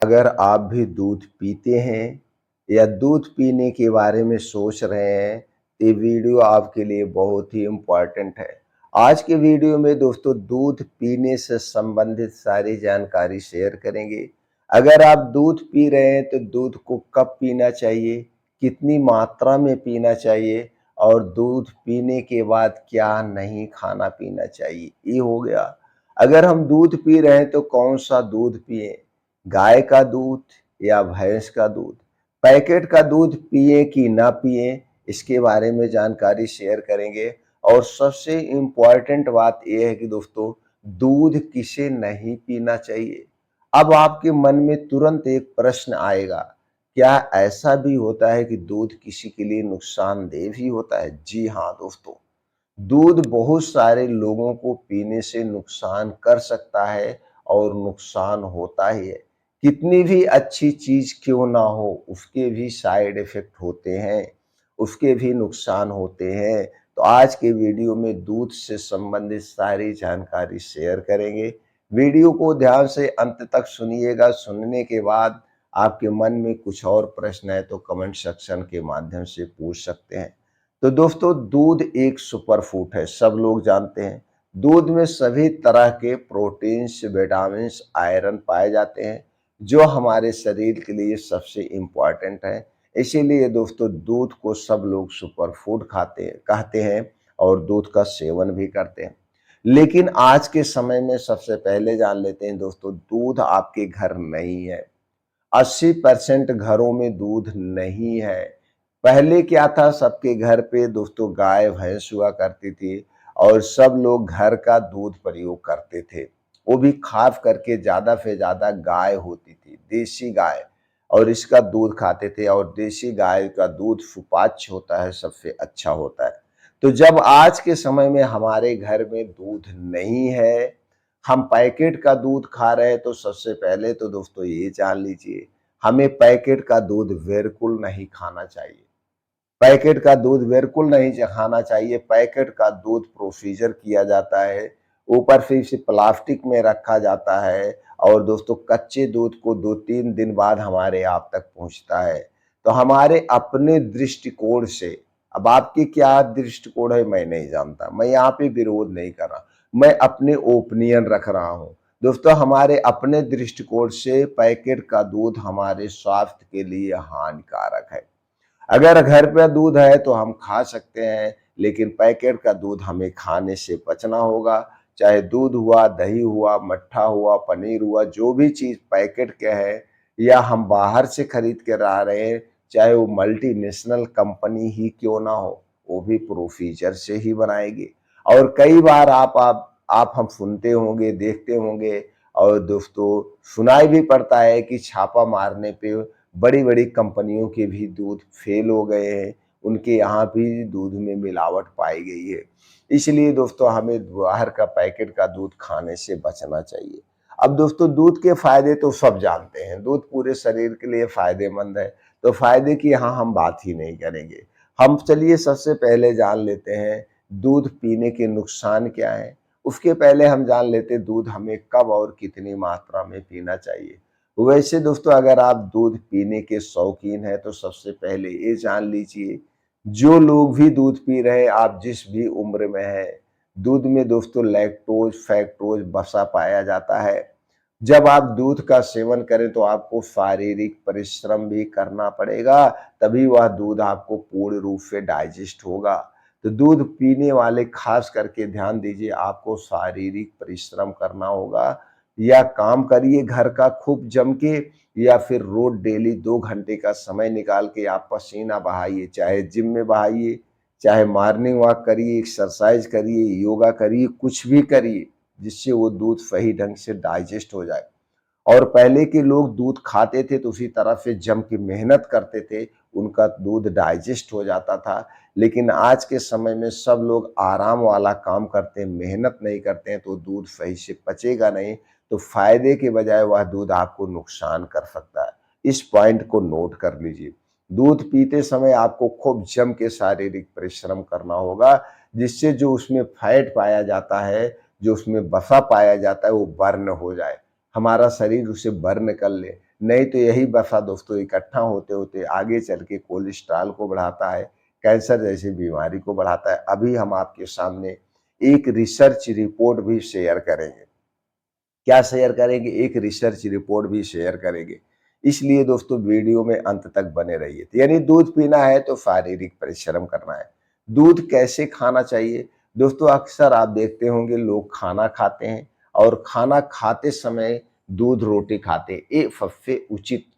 अगर आप भी दूध पीते हैं या दूध पीने के बारे में सोच रहे हैं, तो ये वीडियो आपके लिए बहुत ही इम्पोर्टेंट है। आज के वीडियो में दोस्तों दूध पीने से संबंधित सारी जानकारी शेयर करेंगे। अगर आप दूध पी रहे हैं तो दूध को कब पीना चाहिए, कितनी मात्रा में पीना चाहिए और दूध पीने के बाद क्या नहीं खाना पीना चाहिए, ये हो गया। अगर हम दूध पी रहे हैं तो कौन सा दूध पिएं, गाय का दूध या भैंस का दूध, पैकेट का दूध पिए कि ना पिए, इसके बारे में जानकारी शेयर करेंगे। और सबसे इम्पॉर्टेंट बात यह है कि दोस्तों दूध किसे नहीं पीना चाहिए। अब आपके मन में तुरंत एक प्रश्न आएगा, क्या ऐसा भी होता है कि दूध किसी के लिए नुकसानदेह भी होता है? जी हाँ दोस्तों, दूध बहुत सारे लोगों को पीने से नुकसान कर सकता है और नुकसान होता ही है। कितनी भी अच्छी चीज़ क्यों ना हो, उसके भी साइड इफ़ेक्ट होते हैं, उसके भी नुकसान होते हैं। तो आज के वीडियो में दूध से संबंधित सारी जानकारी शेयर करेंगे। वीडियो को ध्यान से अंत तक सुनिएगा। सुनने के बाद आपके मन में कुछ और प्रश्न है तो कमेंट सेक्शन के माध्यम से पूछ सकते हैं। तो दोस्तों दूध एक सुपर फूड है, सब लोग जानते हैं। दूध में सभी तरह के प्रोटीन्स, विटामिन्स, आयरन पाए जाते हैं जो हमारे शरीर के लिए सबसे इम्पॉर्टेंट है। इसीलिए दोस्तों दूध को सब लोग सुपर फूड खाते हैं, कहते हैं और दूध का सेवन भी करते हैं। लेकिन आज के समय में सबसे पहले जान लेते हैं दोस्तों, दूध आपके घर नहीं है। 80% घरों में दूध नहीं है। पहले क्या था, सबके घर पे दोस्तों गाय भैंस हुआ करती थी और सब लोग घर का दूध प्रयोग करते थे। वो भी खास करके ज़्यादा से ज़्यादा गाय होती थी, देसी गाय, और इसका दूध खाते थे। और देसी गाय का दूध सुपाच्य होता है, सबसे अच्छा होता है। तो जब आज के समय में हमारे घर में दूध नहीं है, हम पैकेट का दूध खा रहे हैं, तो सबसे पहले तो दोस्तों ये जान लीजिए, हमें पैकेट का दूध बिल्कुल नहीं खाना चाहिए। पैकेट का दूध बिल्कुल नहीं खाना चाहिए। पैकेट का दूध प्रोसीजर किया जाता है, ऊपर से इसे प्लास्टिक में रखा जाता है और दोस्तों कच्चे दूध को 2-3 दिन बाद हमारे आप तक पहुंचता है। तो हमारे अपने दृष्टिकोण से, अब आपकी क्या दृष्टिकोण है मैं नहीं जानता, मैं यहाँ पे विरोध नहीं कर रहा, मैं अपने ओपिनियन रख रहा हूँ। दोस्तों हमारे अपने दृष्टिकोण से पैकेट का दूध हमारे स्वास्थ्य के लिए हानिकारक है। अगर घर पे दूध है तो हम खा सकते हैं, लेकिन पैकेट का दूध हमें खाने से बचना होगा। चाहे दूध हुआ, दही हुआ, मट्ठा हुआ, पनीर हुआ, जो भी चीज़ पैकेट के है या हम बाहर से खरीद के ला रहे हैं, चाहे वो मल्टीनेशनल कंपनी ही क्यों ना हो, वो भी प्रोसीजर से ही बनाएगी। और कई बार आप हम सुनते होंगे, देखते होंगे और दोस्तों सुनाई भी पड़ता है कि छापा मारने पे बड़ी-बड़ी कंपनियों के भी दूध फेल हो गए हैं, उनके यहाँ भी दूध में मिलावट पाई गई है। इसलिए दोस्तों हमें बाहर का पैकेट का दूध खाने से बचना चाहिए। अब दोस्तों दूध के फ़ायदे तो सब जानते हैं, दूध पूरे शरीर के लिए फ़ायदेमंद है, तो फ़ायदे की यहाँ हम बात ही नहीं करेंगे। हम चलिए सबसे पहले जान लेते हैं दूध पीने के नुकसान क्या हैं। उसके पहले हम जान लेते हैं दूध हमें कब और कितनी मात्रा में पीना चाहिए। वैसे दोस्तों अगर आप दूध पीने के शौकीन हैं तो सबसे पहले ये जान लीजिए, जो लोग भी दूध पी रहे हैं, आप जिस भी उम्र में हैं, दूध में दोस्तों लैक्टोज, फ्रैक्टोज वसा पाया जाता है। जब आप दूध का सेवन करें तो आपको शारीरिक परिश्रम भी करना पड़ेगा, तभी वह दूध आपको पूर्ण रूप से डाइजेस्ट होगा। तो दूध पीने वाले खास करके ध्यान दीजिए, आपको शारीरिक परिश्रम करना होगा, या काम करिए घर का खूब जम के, या फिर रोज डेली 2 घंटे का समय निकाल के आप पसीना बहाइए, चाहे जिम में बहाइए, चाहे मॉर्निंग वॉक करिए, एक्सरसाइज करिए, योगा करिए, कुछ भी करिए जिससे वो दूध सही ढंग से डाइजेस्ट हो जाए। और पहले के लोग दूध खाते थे तो उसी तरह से जम के मेहनत करते थे, उनका दूध डाइजेस्ट हो जाता था। लेकिन आज के समय में सब लोग आराम वाला काम करते हैं, मेहनत नहीं करते हैं, तो दूध सही से पचेगा नहीं, तो फायदे के बजाय वह दूध आपको नुकसान कर सकता है। इस पॉइंट को नोट कर लीजिए। दूध पीते समय आपको खूब जम के शारीरिक परिश्रम करना होगा, जिससे जो उसमें फैट पाया जाता है, जो उसमें वसा पाया जाता है, वो बर्न हो जाए, हमारा शरीर उसे बर्न कर ले। नहीं तो यही वसा दोस्तों इकट्ठा होते होते आगे चल के कोलेस्ट्रॉल को बढ़ाता है, कैंसर जैसी बीमारी को बढ़ाता है। अभी हम आपके सामने एक रिसर्च रिपोर्ट भी शेयर करेंगे। क्या शेयर करेंगे? एक रिसर्च रिपोर्ट भी शेयर करेंगे। इसलिए दोस्तों वीडियो में अंत तक बने रहिए। तो यानी दूध पीना है तो शारीरिक परिश्रम करना है। दूध कैसे खाना चाहिए? दोस्तों अक्सर आप देखते होंगे लोग खाना खाते हैं और खाना खाते समय दूध रोटी खाते हैं। ये सबसे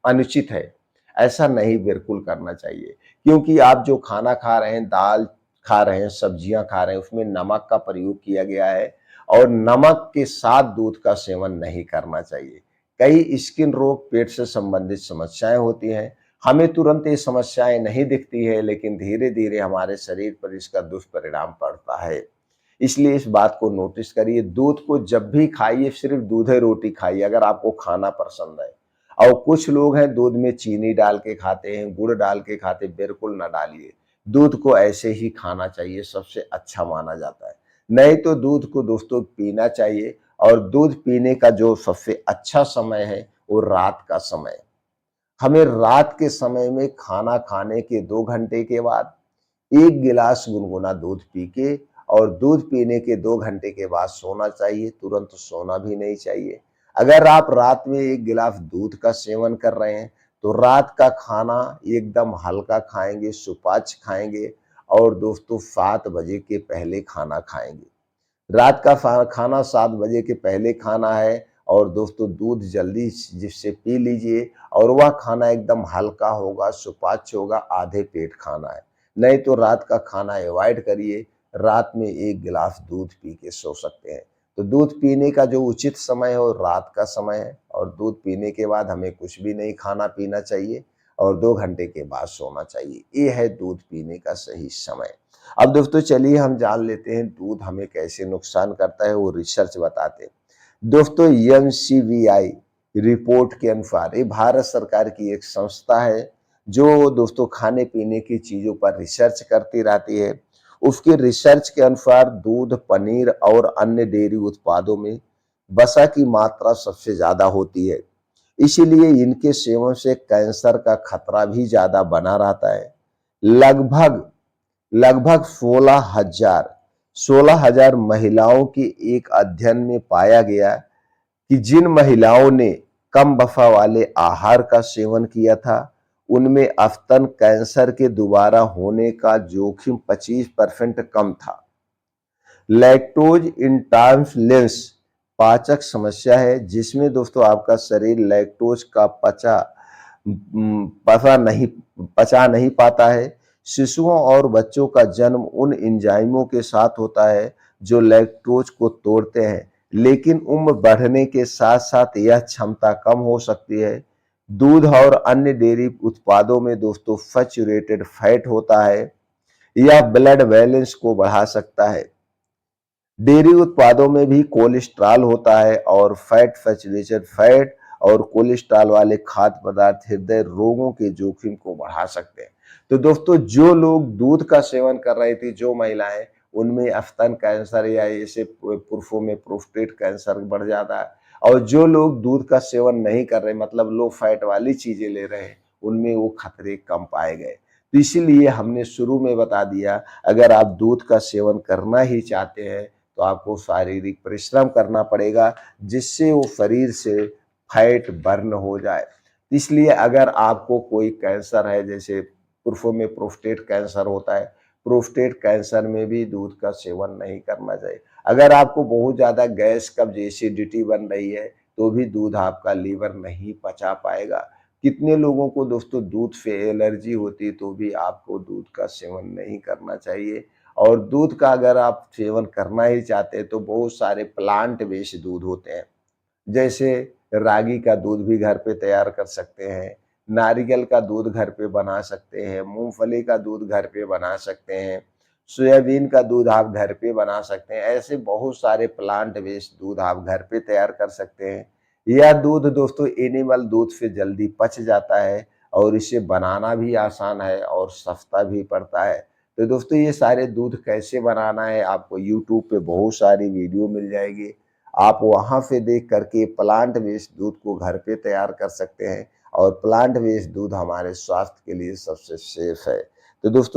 अनुचित है। ऐसा नहीं बिल्कुल करना चाहिए, क्योंकि आप जो खाना खा रहे हैं, दाल खा रहे हैं, सब्जियां खा रहे हैं, उसमें नमक का प्रयोग किया गया है और नमक के साथ दूध का सेवन नहीं करना चाहिए। कई स्किन रोग, पेट से संबंधित समस्याएं होती हैं। हमें तुरंत ये समस्याएं नहीं दिखती है, लेकिन धीरे धीरे हमारे शरीर पर इसका दुष्परिणाम पड़ता है। इसलिए इस बात को नोटिस करिए, दूध को जब भी खाइए सिर्फ दूध रोटी खाइए अगर आपको खाना पसंद है। और कुछ लोग हैं दूध में चीनी डाल के खाते हैं, गुड़ डाल के खाते हैं, बिल्कुल ना डालिए। दूध को ऐसे ही खाना चाहिए, सबसे अच्छा माना जाता है। नहीं तो दूध को दोस्तों पीना चाहिए, और दूध पीने का जो सबसे अच्छा समय है वो रात का समय है। हमें रात के समय में खाना खाने के 2 घंटे के बाद 1 गिलास गुनगुना दूध पी के और दूध पीने के 2 घंटे के बाद सोना चाहिए, तुरंत सोना भी नहीं चाहिए। अगर आप रात में 1 गिलास दूध का सेवन कर रहे हैं, तो रात का खाना एकदम हल्का खाएँगे, सुपाच्य खाएँगे और दोस्तों 7 बजे के पहले खाना खाएँगे। रात का खाना 7 बजे के पहले खाना है और दोस्तों दूध जल्दी जिससे पी लीजिए, और वह खाना एकदम हल्का होगा, सुपाच्य होगा, आधे पेट खाना है। नहीं तो रात का खाना अवॉइड करिए, रात में 1 गिलास दूध पी के सो सकते हैं। तो दूध पीने का जो उचित समय है वो रात का समय है, और दूध पीने के बाद हमें कुछ भी नहीं खाना पीना चाहिए और 2 घंटे के बाद सोना चाहिए। ये है दूध पीने का सही समय। अब दोस्तों चलिए हम जान लेते हैं दूध हमें कैसे नुकसान करता है, वो रिसर्च बताते हैं। दोस्तों एनसीवीआई रिपोर्ट के अनुसार, ये भारत सरकार की एक संस्था है जो दोस्तों खाने पीने की चीजों पर रिसर्च करती रहती है। उसके रिसर्च के अनुसार दूध, पनीर और अन्य डेयरी उत्पादों में वसा की मात्रा सबसे ज्यादा होती है। इसीलिए इनके सेवन से कैंसर का खतरा भी ज्यादा बना रहता है। लगभग लगभग 16,000 महिलाओं के एक अध्ययन में पाया गया कि जिन महिलाओं ने कम वसा वाले आहार का सेवन किया था, उनमें स्तन कैंसर के दोबारा होने का जोखिम 25% कम था। लैक्टोज इंटॉलरेंस पाचक समस्या है, जिसमें दोस्तों आपका शरीर लैक्टोज का पचा नहीं पाता है। शिशुओं और बच्चों का जन्म उन एंजाइमों के साथ होता है जो लैक्टोज को तोड़ते हैं, लेकिन उम्र बढ़ने के साथ साथ यह क्षमता कम हो सकती है। दूध और अन्य डेयरी उत्पादों में दोस्तों सैचुरेटेड फैट होता है, यह ब्लड बैलेंस को बढ़ा सकता है। डेयरी उत्पादों में भी कोलेस्ट्रॉल होता है और फैट, सैचुरेटेड फैट और कोलेस्ट्रॉल वाले खाद्य पदार्थ हृदय रोगों के जोखिम को बढ़ा सकते हैं। तो दोस्तों जो लोग दूध का सेवन कर रही थी, जो महिलाएं, उनमें स्तन कैंसर या ऐसे पुरुषों में प्रोस्टेट कैंसर बढ़ जाता है, और जो लोग दूध का सेवन नहीं कर रहे, मतलब लो फैट वाली चीजें ले रहे हैं, उनमें वो खतरे कम पाए गए। तो इसीलिए हमने शुरू में बता दिया, अगर आप दूध का सेवन करना ही चाहते हैं तो आपको शारीरिक परिश्रम करना पड़ेगा, जिससे वो शरीर से फैट बर्न हो जाए। इसलिए अगर आपको कोई कैंसर है, जैसे पुरुषों में प्रोस्टेट कैंसर होता है, प्रोस्टेट कैंसर में भी दूध का सेवन नहीं करना चाहिए। अगर आपको बहुत ज़्यादा गैस, कब्ज, एसिडिटी बन रही है, तो भी दूध आपका लीवर नहीं पचा पाएगा। कितने लोगों को दोस्तों दूध से एलर्जी होती है, तो भी आपको दूध का सेवन नहीं करना चाहिए। और दूध का अगर आप सेवन करना ही चाहते हैं तो बहुत सारे प्लांट बेस्ड दूध होते हैं, जैसे रागी का दूध भी घर पे तैयार कर सकते हैं, नारियल का दूध घर पे बना सकते हैं, मूंगफली का दूध घर पे बना सकते हैं, सोयाबीन का दूध आप घर पे बना सकते हैं। ऐसे बहुत सारे प्लांट बेस्ड दूध आप घर पे तैयार कर सकते हैं। यह दूध दोस्तों एनिमल दूध से जल्दी पच जाता है, और इसे बनाना भी आसान है और सस्ता भी पड़ता है। तो दोस्तों ये सारे दूध कैसे बनाना है, आपको यूट्यूब पे बहुत सारी वीडियो मिल जाएगी। आप वहाँ से देख करके प्लांट बेस्ड दूध को घर पे तैयार कर सकते हैं। और प्लांट बेस्ड दूध हमारे स्वास्थ्य के लिए सबसे सेफ है। तो दोस्तों